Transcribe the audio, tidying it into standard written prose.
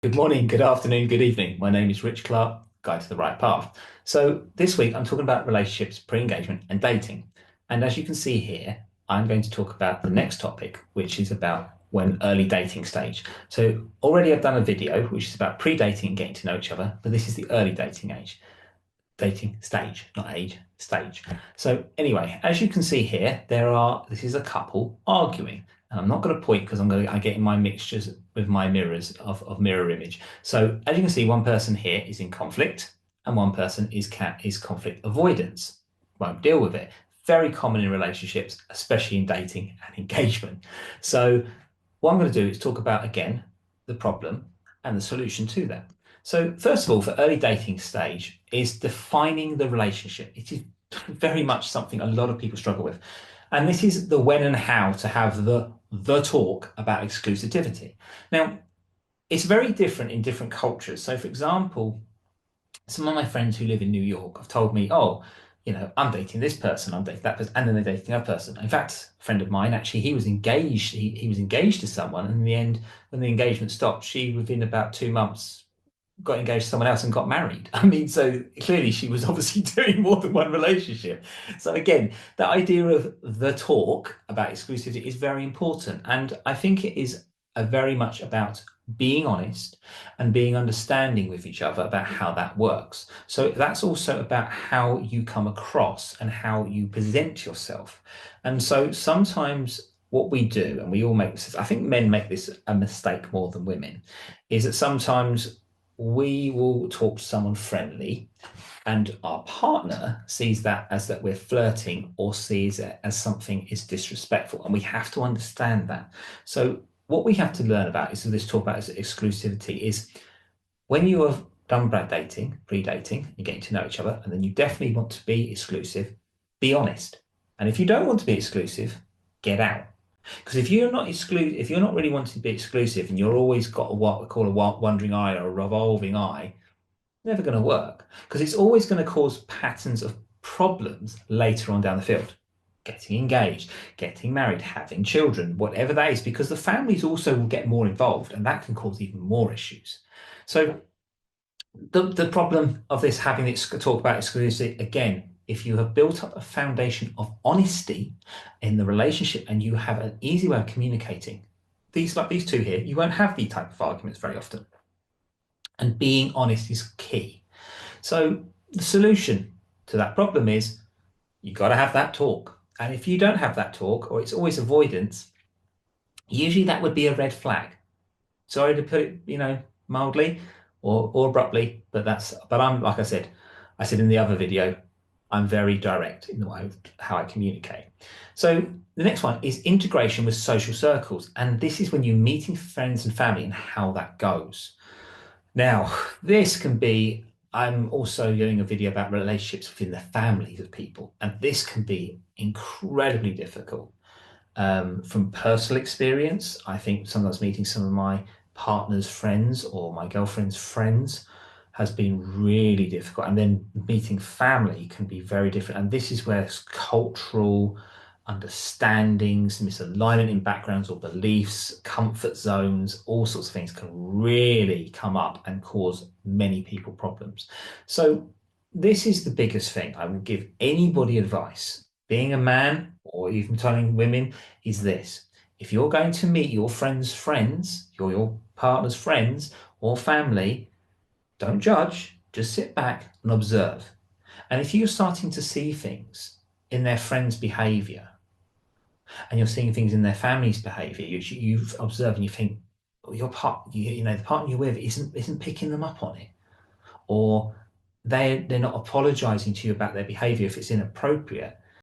Good morning, good afternoon, good evening. My name is Rich Clark, Guide to the Right Path. So this week I'm talking about relationships, pre-engagement and dating. And as you can see here, I'm going to talk about the next topic, which is about when early dating stage. So already I've done a video, which is about pre-dating and getting to know each other, but this is the early dating stage, not age, stage. So anyway, as you can see here, this is a couple arguing. And I'm not going to point because I'm getting my mixtures with my mirrors of mirror image. So as you can see, one person here is in conflict and one person is conflict avoidance. Won't deal with it. Very common in relationships, especially in dating and engagement. So what I'm going to do is talk about, again, the problem and the solution to that. So first of all, for early dating stage is defining the relationship. It is very much something a lot of people struggle with. And this is the when and how to have the talk about exclusivity. Now, it's very different in different cultures. So for example, some of my friends who live in New York have told me, oh, I'm dating this person, I'm dating that person, and then they're dating that person. In fact, a friend of mine, actually, he was engaged. He was engaged to someone, and in the end, when the engagement stopped, she, within about 2 months, got engaged to someone else and got married. I mean, so clearly she was obviously doing more than one relationship. So again, the idea of the talk about exclusivity is very important. And I think it is very much about being honest and being understanding with each other about how that works. So that's also about how you come across and how you present yourself. And so sometimes what we do, and we all make this, I think men make this a mistake more than women, is that sometimes we will talk to someone friendly and our partner sees that as that we're flirting or sees it as something is disrespectful. And we have to understand that. So what we have to learn about is this talk about exclusivity is when you have done dating, pre-dating, you're getting to know each other, and then you definitely want to be exclusive, be honest. And if you don't want to be exclusive, get out. Because if you're not really wanting to be exclusive and you're always got what we call a wandering eye or a revolving eye, never going to work. Because it's always going to cause patterns of problems later on down the field. Getting engaged, getting married, having children, whatever that is, because the families also will get more involved and that can cause even more issues. So the problem of this having this talk about exclusivity, again, if you have built up a foundation of honesty in the relationship and you have an easy way of communicating, these like these two here, you won't have these type of arguments very often. And being honest is key. So the solution to that problem is you've got to have that talk. And if you don't have that talk, or it's always avoidance, usually that would be a red flag. Sorry to put it, mildly or abruptly, but I'm, like I said in the other video, I'm very direct in the way of how I communicate. So the next one is integration with social circles. And this is when you're meeting friends and family and how that goes. Now, this can be, I'm also doing a video about relationships within the families of people, and this can be incredibly difficult. From personal experience, I think sometimes meeting some of my partner's friends or my girlfriend's friends has been really difficult. And then meeting family can be very different. And this is where cultural understandings, misalignment in backgrounds or beliefs, comfort zones, all sorts of things can really come up and cause many people problems. So this is the biggest thing I would give anybody advice, being a man or even telling women, is this. If you're going to meet your friends' friends, your partner's friends or family, don't judge, just sit back and observe. And if you're starting to see things in their friends' behavior and you're seeing things in their family's behavior, you've observed and you think, oh, the partner you're with isn't picking them up on it, or they're not apologizing to you about their behavior if it's inappropriate,